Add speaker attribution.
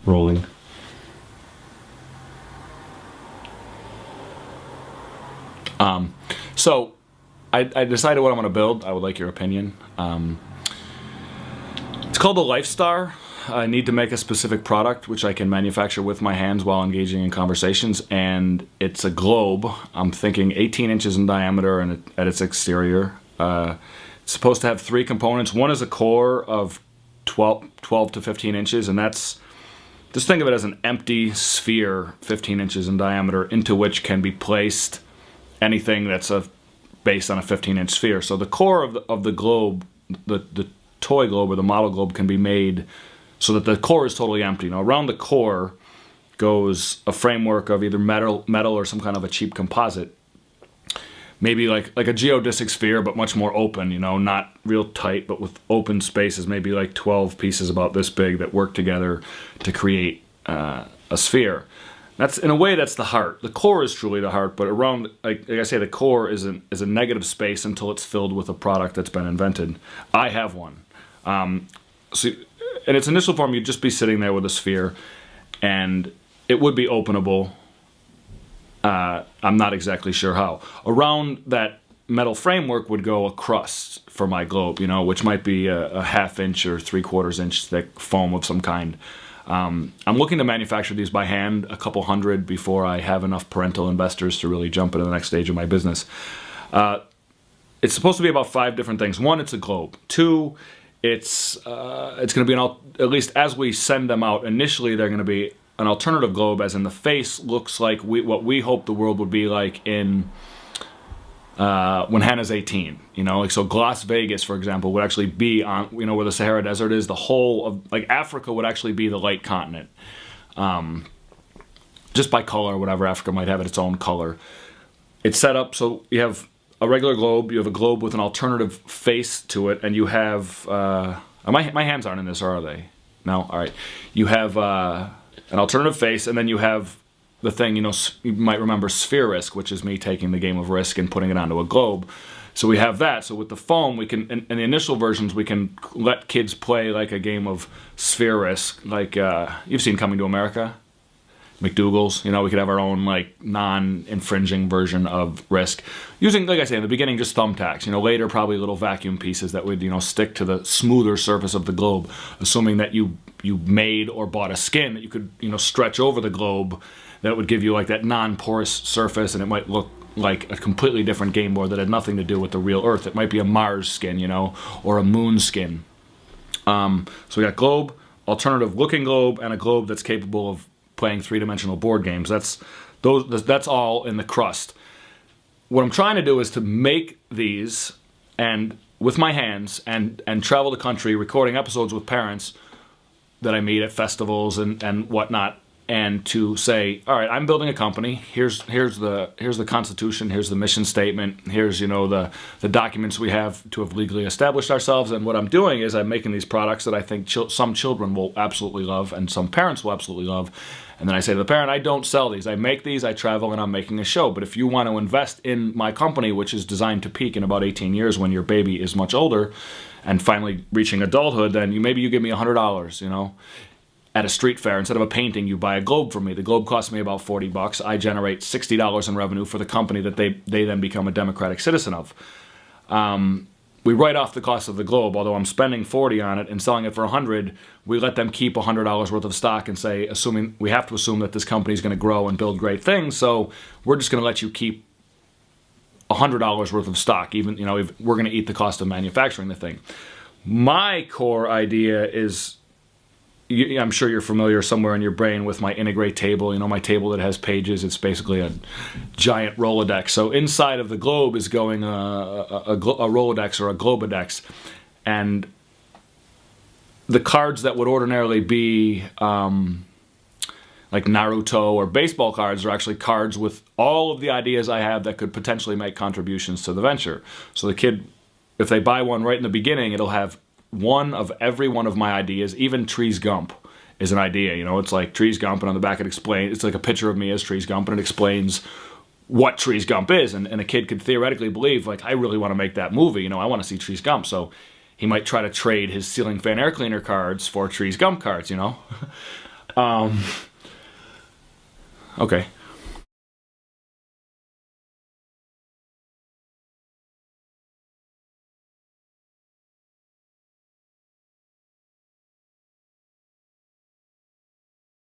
Speaker 1: rolling.
Speaker 2: So I decided what I'm going to build. I would like your opinion. It's called the Lifestar. I need to make a specific product which I can manufacture with my hands while engaging in conversations, and it's a globe. I'm thinking 18 inches in diameter and at its exterior. It's supposed to have 3 components. One is a core of 12 to 15 inches, and that's, just think of it as an empty sphere 15 inches in diameter into which can be placed anything that's based on a 15-inch sphere. So the core of the globe, the toy globe or the model globe, can be made so that the core is totally empty. Now around the core goes a framework of either metal or some kind of a cheap composite. Maybe like a geodesic sphere, but much more open, you know, not real tight, but with open spaces, maybe like 12 pieces about this big that work together to create a sphere. That's, in a way, that's the heart. The core is truly the heart, but around, like I say, the core is a negative space until it's filled with a product that's been invented. I have one. So in its initial form, you'd just be sitting there with a sphere, and it would be openable. I'm not exactly sure how. Around that metal framework would go a crust for my globe, you know, which might be a ½ inch or 3/4 inch thick foam of some kind. I'm looking to manufacture these by hand, a couple hundred, before I have enough parental investors to really jump into the next stage of my business. It's supposed to be about 5 different things. 1, it's a globe. 2, it's going to be at least as we send them out, initially they're going to be an alternative globe, as in the face looks like what we hope the world would be like in when Hannah's 18, you know, like, so Las Vegas, for example, would actually be on, you know, where the Sahara Desert is. The whole of, like, Africa would actually be the light continent, just by color or whatever. Africa might have its own color. It's set up so you have a regular globe, you have a globe with an alternative face to it, and you have my hands aren't in this, or are they? No, all right. You have an alternative face, and then you have the thing, you know, you might remember Sphere Risk, which is me taking the game of Risk and putting it onto a globe. So we have that. So with the foam, we can, in the initial versions, we can let kids play like a game of Sphere Risk, like you've seen Coming to America, McDougal's. You know, we could have our own like non-infringing version of Risk, using, like I say, in the beginning, just thumbtacks. You know, later probably little vacuum pieces that would, you know, stick to the smoother surface of the globe, assuming that you made or bought a skin that you could, you know, stretch over the globe. That would give you like that non-porous surface, and it might look like a completely different game board that had nothing to do with the real Earth. It might be a Mars skin, you know, or a moon skin. So we got globe, alternative looking globe, and a globe that's capable of playing 3-dimensional board games. That's all in the crust. What I'm trying to do is to make these, and with my hands, and travel the country recording episodes with parents that I meet at festivals and whatnot. And to say, all right, I'm building a company. Here's the Constitution. Here's the mission statement. Here's, you know, the documents we have to have legally established ourselves. And what I'm doing is I'm making these products that I think some children will absolutely love and some parents will absolutely love. And then I say to the parent, I don't sell these. I make these, I travel, and I'm making a show. But if you want to invest in my company, which is designed to peak in about 18 years when your baby is much older and finally reaching adulthood, then maybe you give me $100, you know. At a street fair, instead of a painting, you buy a globe from me. The globe costs me about $40. I generate $60 in revenue for the company that they then become a democratic citizen of. We write off the cost of the globe, although I'm spending $40 on it and selling it for $100. We let them keep $100 worth of stock and say, we have to assume that this company is going to grow and build great things, so we're just going to let you keep $100 worth of stock, even, you know, if we're going to eat the cost of manufacturing the thing. My core idea is, I'm sure you're familiar somewhere in your brain with my integrate table, you know, my table that has pages. It's basically a giant Rolodex. So inside of the globe is going a Rolodex or a Globodex. And the cards that would ordinarily be like Naruto or baseball cards are actually cards with all of the ideas I have that could potentially make contributions to the venture. So the kid, if they buy one right in the beginning, it'll have one of every one of my ideas. Even Trees Gump is an idea, you know, it's like Trees Gump, and on the back it's like a picture of me as Trees Gump, and it explains what Trees Gump is, and a kid could theoretically believe, like, I really want to make that movie, you know, I want to see Trees Gump, so he might try to trade his ceiling fan air cleaner cards for Trees Gump cards, you know. Okay.